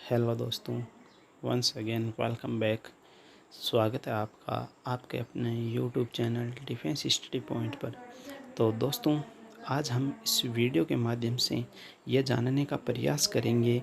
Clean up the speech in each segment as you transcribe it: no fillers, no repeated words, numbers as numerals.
Hello दोस्तों, once again welcome back. स्वागत है आपका आपके अपने YouTube channel defence study point पर। तो दोस्तों, आज हम इस वीडियो के माध्यम से यह जानने का प्रयास करेंगे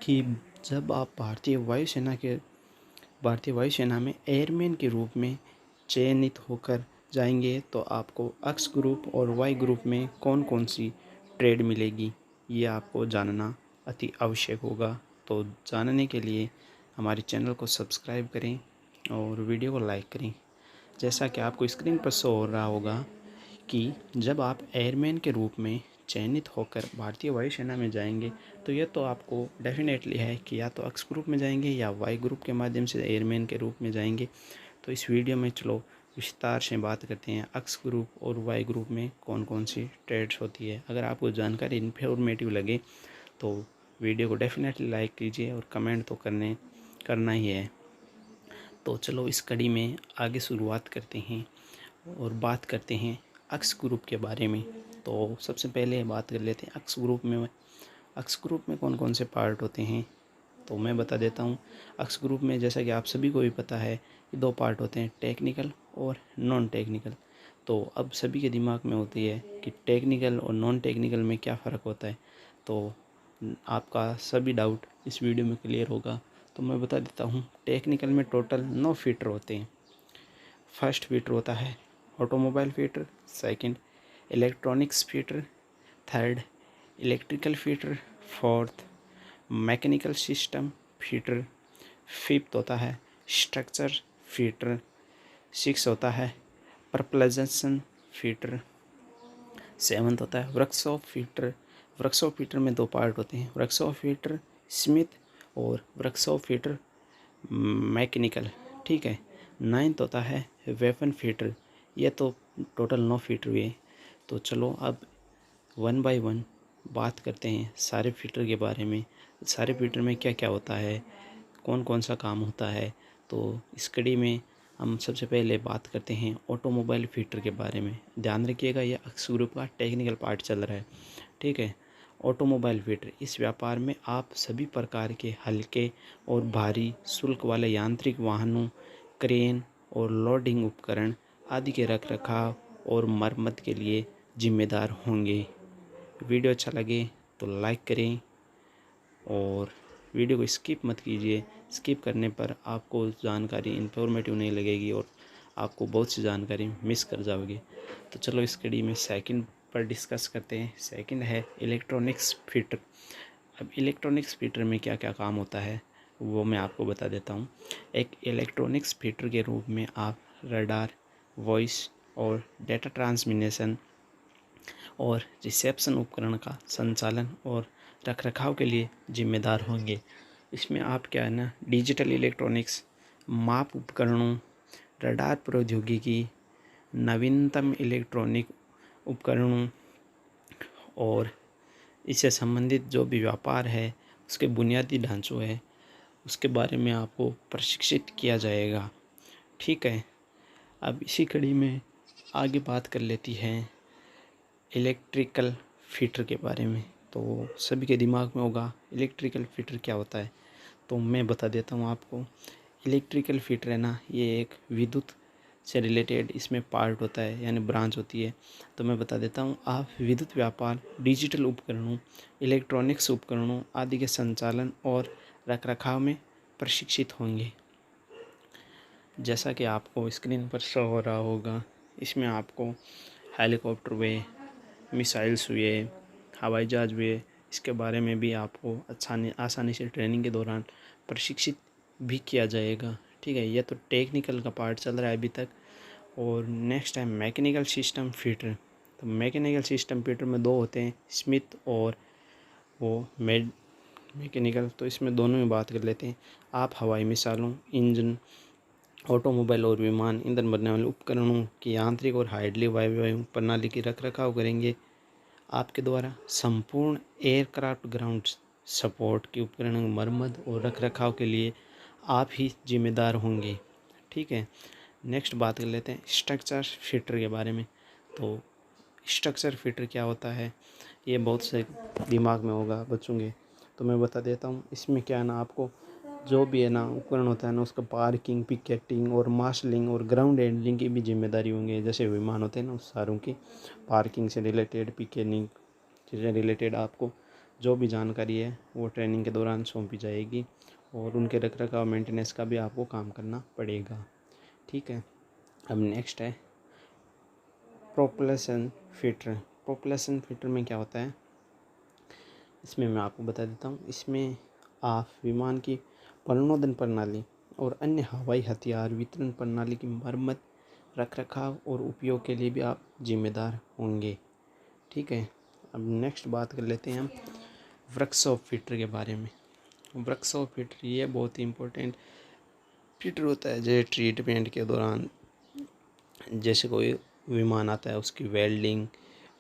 कि जब आप भारतीय वायुसेना में एयरमैन के रूप में चयनित होकर जाएंगे तो आपको एक्स ग्रुप और वाई ग्रुप में कौन कौन सी ट्रेड मिलेगी, ये आपको जानना अति आवश्यक होगा। तो जानने के लिए हमारे चैनल को सब्सक्राइब करें और वीडियो को लाइक करें। जैसा कि आपको स्क्रीन पर शो हो रहा होगा कि जब आप एयरमैन के रूप में चयनित होकर भारतीय वायुसेना में जाएंगे तो यह तो आपको डेफिनेटली है कि या तो एक्स ग्रुप में जाएंगे या वाई ग्रुप के माध्यम से एयरमैन के रूप में जाएंगे। तो इस वीडियो में चलो विस्तार से बात करते हैं एक्स ग्रुप और वाई ग्रुप में कौन कौन सी ट्रेड्स होती है। अगर आपको जानकारी इन्फॉर्मेटिव लगे तो वीडियो को डेफिनेटली लाइक कीजिए और कमेंट तो करना ही है। तो चलो इस कड़ी में आगे शुरुआत करते हैं और बात करते हैं एक्स ग्रुप के बारे में। तो सबसे पहले बात कर लेते हैं एक्स ग्रुप में कौन कौन से पार्ट होते हैं। तो मैं बता देता हूँ। एक्स ग्रुप में जैसा कि आप सभी को भी पता है कि दो पार्ट होते हैं, टेक्निकल और नॉन टेक्निकल। तो अब सभी के दिमाग में होती है कि टेक्निकल और नॉन टेक्निकल में क्या फ़र्क होता है। तो आपका सभी डाउट इस वीडियो में क्लियर होगा। तो मैं बता देता हूँ। टेक्निकल में टोटल 9 फीटर होते हैं। फर्स्ट फीटर होता है automobile fitter, second electronics fitter, third electrical fitter, fourth mechanical system fitter, fifth होता है स्ट्रक्चर फीटर, सिक्स होता है प्रपल्शन फीटर, सेवन्थ होता है वर्कशॉप फीटर। वर्कशॉप फीटर में दो पार्ट होते हैं, वर्कशॉप फीटर स्मिथ और वर्कशॉप फीटर मैकेनिकल। ठीक है। नाइन्थ होता है वेपन फीटर। ये तो टोटल 9 फीटर हुए। तो चलो अब वन बाय वन बात करते हैं सारे फीटर के बारे में। सारे फीटर में क्या क्या होता है, कौन कौन सा काम होता है। तो इस कड़ी में हम सबसे पहले बात करते हैं ऑटोमोबाइल फीटर के बारे में। ध्यान रखिएगा, यह एक्स ग्रुप का टेक्निकल पार्ट चल रहा है। ठीक है। ऑटोमोबाइल फीटर, इस व्यापार में आप सभी प्रकार के हल्के और भारी शुल्क वाले यांत्रिक वाहनों, क्रेन और लोडिंग उपकरण आदि के रखरखाव और मरम्मत के लिए जिम्मेदार होंगे। वीडियो अच्छा लगे तो लाइक करें और वीडियो को स्किप मत कीजिए। स्किप करने पर आपको जानकारी इन्फॉर्मेटिव नहीं लगेगी और आपको बहुत सी जानकारी मिस कर जाओगे। तो चलो इस कड़ी में सेकंड पर डिस्कस करते हैं। सेकंड है इलेक्ट्रॉनिक्स फीटर। अब इलेक्ट्रॉनिक्स फीटर में क्या क्या काम होता है वो मैं आपको बता देता हूँ। एक इलेक्ट्रॉनिक्स फीटर के रूप में आप रडार, वॉइस और डेटा ट्रांसमिशन और रिसेप्शन उपकरण का संचालन और रखरखाव के लिए जिम्मेदार होंगे। इसमें आप क्या है ना, डिजिटल इलेक्ट्रॉनिक्स, माप उपकरणों, रडार प्रौद्योगिकी, नवीनतम इलेक्ट्रॉनिक उपकरणों और इससे संबंधित जो भी व्यापार है उसके बुनियादी ढांचों है उसके बारे में आपको प्रशिक्षित किया जाएगा। ठीक है। अब इसी कड़ी में आगे बात कर लेती है इलेक्ट्रिकल फीटर के बारे में। तो सभी के दिमाग में होगा इलेक्ट्रिकल फीटर क्या होता है। तो मैं बता देता हूँ आपको। इलेक्ट्रिकल फीटर है ना, ये एक विद्युत से रिलेटेड इसमें पार्ट होता है, यानी ब्रांच होती है। तो मैं बता देता हूँ। आप विद्युत व्यापार, डिजिटल उपकरणों, इलेक्ट्रॉनिक्स उपकरणों आदि के संचालन और रखरखाव में प्रशिक्षित होंगे। जैसा कि आपको स्क्रीन पर शो हो रहा होगा, इसमें आपको हेलीकॉप्टर हुए, मिसाइल्स हुए, हवाई जहाज़ हुए, इसके बारे में भी आपको आसानी से ट्रेनिंग के दौरान प्रशिक्षित भी किया जाएगा। ठीक है। यह तो टेक्निकल का पार्ट चल रहा है अभी तक। और नेक्स्ट है मैकेनिकल सिस्टम फीटर। तो मैकेनिकल सिस्टम फीटर में दो होते हैं, स्मिथ और वो मैकेनिकल। तो इसमें दोनों में बात कर लेते हैं। आप हवाई मिसाइलों, इंजन, ऑटोमोबाइल और विमान ईंधन भरने वाले उपकरणों की यांत्रिक और हाइड्रोलिक वायु प्रणाली की रखरखाव करेंगे। आपके द्वारा संपूर्ण एयरक्राफ्ट ग्राउंड सपोर्ट के उपकरणों की मरम्मत और रखरखाव के लिए आप ही जिम्मेदार होंगे। ठीक है। नेक्स्ट बात कर लेते हैं स्ट्रक्चर फीटर के बारे में। तो स्ट्रक्चर फीटर क्या होता है, ये बहुत से दिमाग में होगा बच्चों के। तो मैं बता देता हूँ। इसमें क्या है ना, आपको जो भी है ना उपकरण होता है ना, उसका पार्किंग, पिकेटिंग और मार्शलिंग और ग्राउंड हैंडलिंग की भी जिम्मेदारी होंगी। जैसे विमान होते हैं ना, उस सारों की पार्किंग से रिलेटेड, पिकेटिंग से रिलेटेड आपको जो भी जानकारी है वो ट्रेनिंग के दौरान सौंपी जाएगी, और उनके रख रखाव मेंटेनेंस का भी आपको काम करना पड़ेगा। ठीक है। अब नेक्स्ट है प्रोपल्शन फिल्टर। प्रोपल्शन फिल्टर में क्या होता है, इसमें मैं आपको बता देता हूँ। इसमें आप विमान की प्रणोदन प्रणाली और अन्य हवाई हथियार वितरण प्रणाली की मरम्मत, रखरखाव और उपयोग के लिए भी आप जिम्मेदार होंगे। ठीक है। अब नेक्स्ट बात कर लेते हैं हम वर्कशॉप फिटर के बारे में। वर्कशॉप फिटर ये बहुत ही इम्पोर्टेंट फिटर होता है। जैसे ट्रीटमेंट के दौरान जैसे कोई विमान आता है, उसकी वेल्डिंग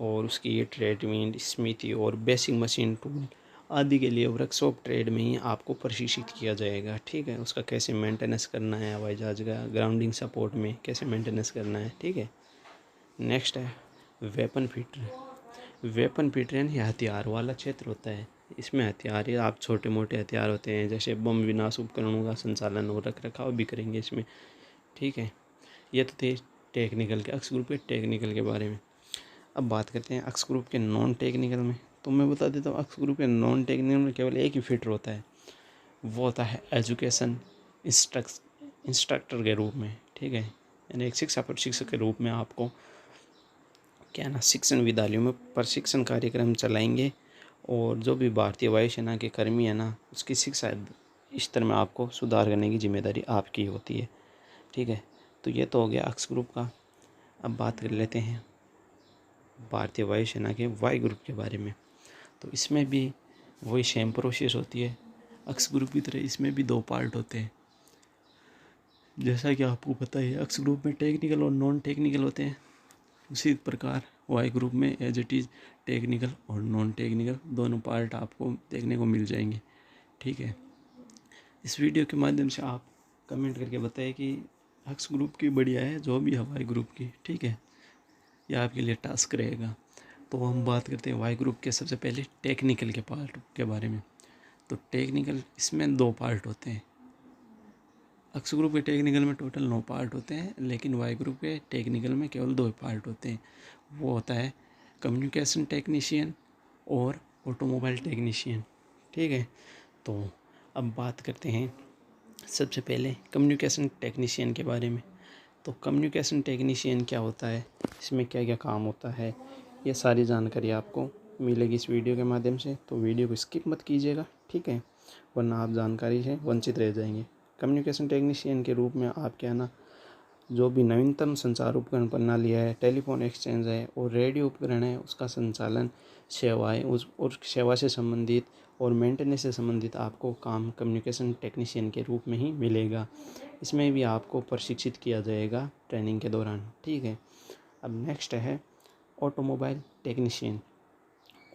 और उसकी ट्रीटमेंट, स्मिथी और बेसिक मशीन टूल आदि के लिए वर्कशॉप ट्रेड में ही आपको प्रशिक्षित किया जाएगा। ठीक है। उसका कैसे मेंटेनेंस करना है, हवाई जहाज़ का ग्राउंडिंग सपोर्ट में कैसे मेंटेनेंस करना है। ठीक है। नेक्स्ट है वेपन फिटर। वेपन फिटर यानी हथियार वाला क्षेत्र होता है। इसमें हथियार या आप छोटे मोटे हथियार होते हैं, जैसे बम विनाश उपकरणों का संचालन और रख रखाव भी करेंगे इसमें। ठीक है। ये तो थे टेक्निकल के, एक्स ग्रुप के टेक्निकल के बारे में। अब बात करते हैं एक्स ग्रुप के नॉन टेक्निकल में। तो मैं बता देता हूँ, एक्स ग्रुप के नॉन टेक्निकल में केवल एक ही फिटर होता है, वो होता है एजुकेशन इंस्ट्रक्टर के रूप में। ठीक है। यानी एक शिक्षा प्रशिक्षक के रूप में आपको क्या है ना, शिक्षण विद्यालयों में प्रशिक्षण कार्यक्रम चलाएंगे, और जो भी भारतीय वायुसेना के कर्मी है ना, उसकी शिक्षा स्तर में आपको सुधार करने की जिम्मेदारी आपकी होती है। ठीक है। तो ये तो हो गया एक्स ग्रुप का। अब बात कर लेते हैं भारतीय वायुसेना के वाई ग्रुप के बारे में। तो इसमें भी वही सेम प्रोसेस होती है एक्स ग्रुप की तरह। इसमें भी दो पार्ट होते हैं, जैसा कि आपको पता है। एक्स ग्रुप में टेक्निकल और नॉन टेक्निकल होते हैं, उसी प्रकार वाई ग्रुप में एज इट इज़ टेक्निकल और नॉन टेक्निकल दोनों पार्ट आपको देखने को मिल जाएंगे। ठीक है। इस वीडियो के माध्यम से आप कमेंट करके बताएं कि एक्स ग्रुप की बढ़िया है जो भी है वाई ग्रुप की। ठीक है। यह आपके लिए टास्क रहेगा। तो हम बात करते हैं वाई ग्रुप के सबसे पहले टेक्निकल के पार्ट के बारे में। तो टेक्निकल, इसमें दो पार्ट होते हैं। एक्स ग्रुप के टेक्निकल में टोटल 9 पार्ट होते हैं, लेकिन वाई ग्रुप के टेक्निकल में केवल 2 पार्ट होते हैं। वो होता है कम्युनिकेशन टेक्नीशियन और ऑटोमोबाइल टेक्नीशियन। ठीक है। तो अब बात करते हैं सबसे पहले कम्युनिकेशन टेक्नीशियन के बारे में। तो कम्युनिकेशन टेक्नीशियन क्या होता है, इसमें क्या क्या काम होता है, ये सारी जानकारी आपको मिलेगी इस वीडियो के माध्यम से। तो वीडियो को स्किप मत कीजिएगा। ठीक है। वरना आप जानकारी से वंचित रह जाएंगे। कम्युनिकेशन टेक्नीशियन के रूप में आप क्या ना, जो भी नवीनतम संचार उपकरण प्रणाली है, टेलीफोन एक्सचेंज है और रेडियो उपकरण है, उसका संचालन, सेवाएं उस और सेवा से संबंधित और मेंटेनेंस से संबंधित आपको काम कम्युनिकेशन टेक्नीशियन के रूप में ही मिलेगा। इसमें भी आपको प्रशिक्षित किया जाएगा ट्रेनिंग के दौरान। ठीक है। अब नेक्स्ट है ऑटोमोबाइल टेक्नीशियन।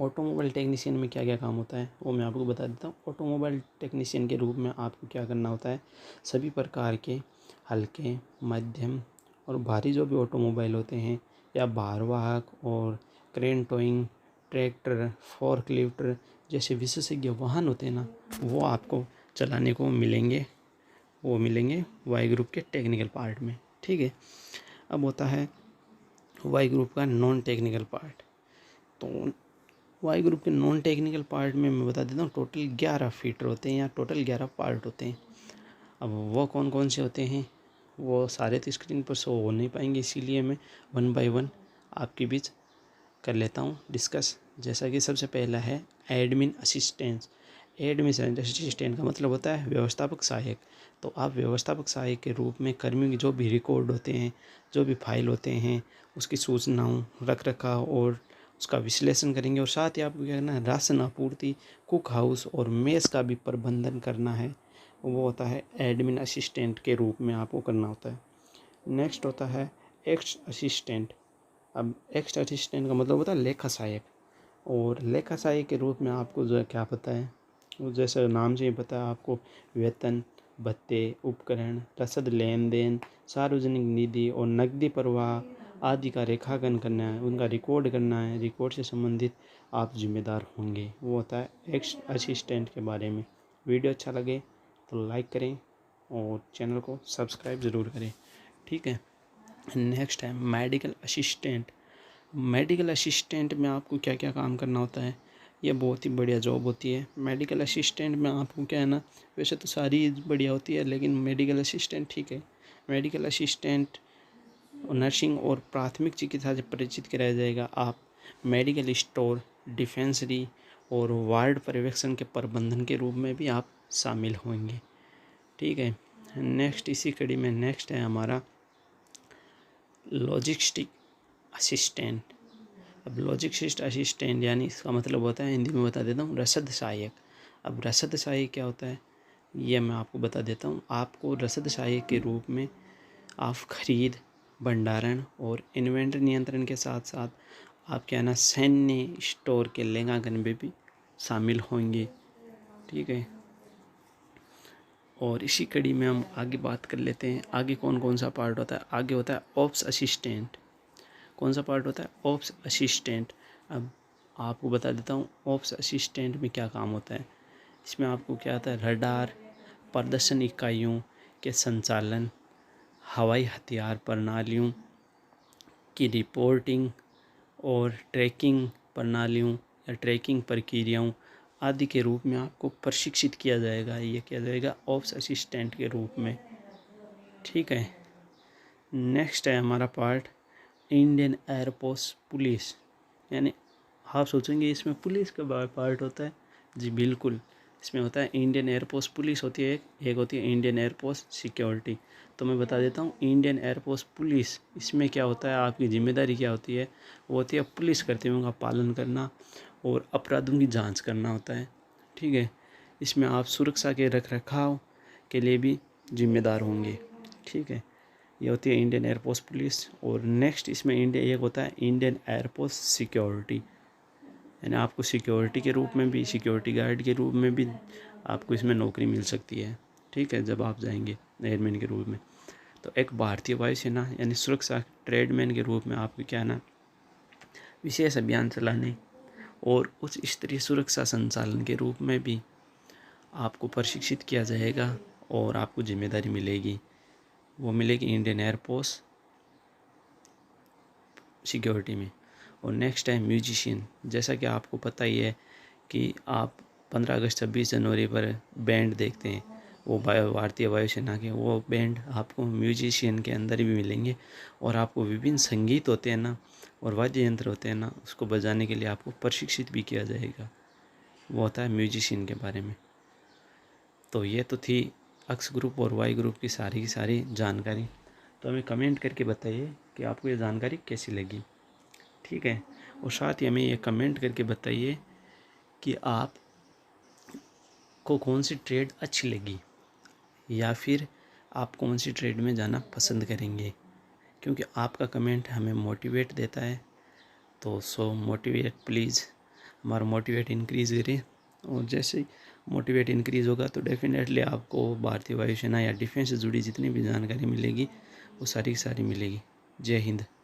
ऑटोमोबाइल टेक्नीशियन में क्या क्या काम होता है वो मैं आपको बता देता हूँ। ऑटोमोबाइल टेक्नीशियन के रूप में आपको क्या करना होता है, सभी प्रकार के हल्के, मध्यम और भारी जो भी ऑटोमोबाइल होते हैं, या भारवाहक और क्रेन टोइंग, ट्रैक्टर, फोर्कलिफ्ट जैसे विशेषज्ञ वाहन होते हैं ना, वो आपको चलाने को मिलेंगे। वो मिलेंगे वाई ग्रुप के टेक्निकल पार्ट में। ठीक है। अब होता है वाई ग्रुप का नॉन टेक्निकल पार्ट। तो वाई ग्रुप के नॉन टेक्निकल पार्ट में मैं बता देता हूँ, टोटल 11 फीटर होते हैं या टोटल 11 पार्ट होते हैं। अब वो कौन कौन से होते हैं वो सारे तो स्क्रीन पर शो हो नहीं पाएंगे, इसीलिए मैं 1 बाय 1 आपके बीच कर लेता हूँ डिस्कस। जैसा कि सबसे पहला है एडमिन असिस्टेंस। एडमिन असिस्टेंट का मतलब होता है व्यवस्थापक सहायक। तो आप व्यवस्थापक सहायक के रूप में कर्मियों की जो भी रिकॉर्ड होते हैं, जो भी फाइल होते हैं, उसकी सूचनाओं, रख रखाव और उसका विश्लेषण करेंगे। और साथ ही आपको क्या करना है, राशन आपूर्ति, कुक हाउस और मेस का भी प्रबंधन करना है। वो होता है एडमिन असिस्टेंट के रूप में आपको करना होता है। नेक्स्ट होता है एक्स असिस्टेंट। अब एक्स असिस्टेंट का मतलब होता है लेखा सहायक। और लेखा सहायक के रूप में आपको जो है क्या पता है, वो जैसे नाम से ही पता है आपको, वेतन, भत्ते, उपकरण, रसद, लेन देन, सार्वजनिक निधि और नकदी प्रवाह आदि का रेखांकन करना है, उनका रिकॉर्ड करना है, रिकॉर्ड से संबंधित आप जिम्मेदार होंगे। वो होता है एक्स असिस्टेंट के बारे में। वीडियो अच्छा लगे तो लाइक करें और चैनल को सब्सक्राइब ज़रूर करें, ठीक है। नेक्स्ट है मेडिकल असिस्टेंट। मेडिकल असिस्टेंट में आपको क्या क्या काम करना होता है, ये बहुत ही बढ़िया जॉब होती है। मेडिकल असिस्टेंट में आपको क्या है ना, वैसे तो सारी बढ़िया होती है, लेकिन मेडिकल असिस्टेंट ठीक है। मेडिकल असिस्टेंट नर्सिंग और प्राथमिक चिकित्सा से परिचित कराया जाएगा। आप मेडिकल स्टोर, डिस्पेंसरी और वार्ड पर्यवेक्षण के प्रबंधन के रूप में भी आप शामिल होंगे, ठीक है। नेक्स्ट इसी कड़ी में नेक्स्ट है हमारा लॉजिस्टिक असिस्टेंट। अब लॉजिस्टिक असिस्टेंट यानी इसका मतलब होता है, हिंदी में बता देता हूँ, रसद सहायक। अब रसद सहायक क्या होता है ये मैं आपको बता देता हूँ। आपको रसद सहायक के रूप में आप खरीद, भंडारण और इन्वेंट्री नियंत्रण के साथ साथ आप क्या ना सैन्य स्टोर के लेखांकन में भी शामिल होंगे, ठीक है। और इसी कड़ी में हम आगे बात कर लेते हैं, आगे कौन कौन सा पार्ट होता है। आगे होता है ऑप्स असिस्टेंट। कौन सा पार्ट होता है? Ops assistant. अब आपको बता देता हूँ ऑप्स असिस्टेंट में क्या काम होता है। इसमें आपको क्या आता है, रडार, प्रदर्शन इकाइयों के संचालन, हवाई हथियार प्रणालियों की रिपोर्टिंग और ट्रैकिंग प्रणालियों या ट्रैकिंग प्रक्रियाओं आदि के रूप में आपको प्रशिक्षित किया जाएगा। ये किया जाएगा ऑप्स असिस्टेंट के रूप में, ठीक है। नेक्स्ट है हमारा पार्ट इंडियन एयरफोर्स पुलिस। यानी आप सोचेंगे इसमें पुलिस का पार्ट होता है, जी बिल्कुल। इसमें होता है इंडियन एयरफोर्स पुलिस होती है, एक होती है इंडियन एयरफोर्स सिक्योरिटी। तो मैं बता देता हूँ इंडियन एयरफोर्स पुलिस, इसमें क्या होता है, आपकी जिम्मेदारी क्या होती है, वो होती है पुलिस कर्तव्यों का पालन करना और अपराधों की जांच करना होता है, ठीक है। इसमें आप सुरक्षा के रख रखाव के लिए भी जिम्मेदार होंगे, ठीक है। ये होती है इंडियन एयरफोर्स पुलिस। और नेक्स्ट इसमें एक होता है इंडियन एयरफोर्स सिक्योरिटी। यानी आपको सिक्योरिटी के रूप में भी, सिक्योरिटी गार्ड के रूप में भी आपको इसमें नौकरी मिल सकती है, ठीक है, जब आप जाएंगे एयरमैन के रूप में। तो एक भारतीय वायुसेना यानी सुरक्षा ट्रेडमैन के रूप में आपको क्या है ना, विशेष अभियान चलाने और उच्च स्तरीय सुरक्षा संचालन के रूप में भी आपको प्रशिक्षित किया जाएगा और आपको जिम्मेदारी मिलेगी। वो मिलेगी इंडियन एयरफोर्स सिक्योरिटी में। और नेक्स्ट है म्यूजिशियन। जैसा कि आपको पता ही है कि आप 15 अगस्त 26 जनवरी पर बैंड देखते हैं, वो भारतीय वायुसेना के, वो बैंड आपको म्यूजिशियन के अंदर भी मिलेंगे। और आपको विभिन्न संगीत होते हैं ना और वाद्य यंत्र होते हैं ना, उसको बजाने के लिए आपको प्रशिक्षित भी किया जाएगा। वो होता है म्यूजिशियन के बारे में। तो ये तो थी एक्स ग्रुप और वाई ग्रुप की सारी जानकारी। तो हमें कमेंट करके बताइए कि आपको ये जानकारी कैसी लगी, ठीक है। और साथ ही हमें ये कमेंट करके बताइए कि आप को कौन सी ट्रेड अच्छी लगी या फिर आप कौन सी ट्रेड में जाना पसंद करेंगे, क्योंकि आपका कमेंट हमें मोटिवेट देता है। तो मोटिवेट प्लीज़, हमारा मोटिवेट इंक्रीज़ करें। और जैसे ही मोटिवेट इंक्रीज़ होगा तो डेफिनेटली आपको भारतीय वायुसेना या डिफेंस से जुड़ी जितनी भी जानकारी मिलेगी वो सारी की सारी मिलेगी। जय हिंद।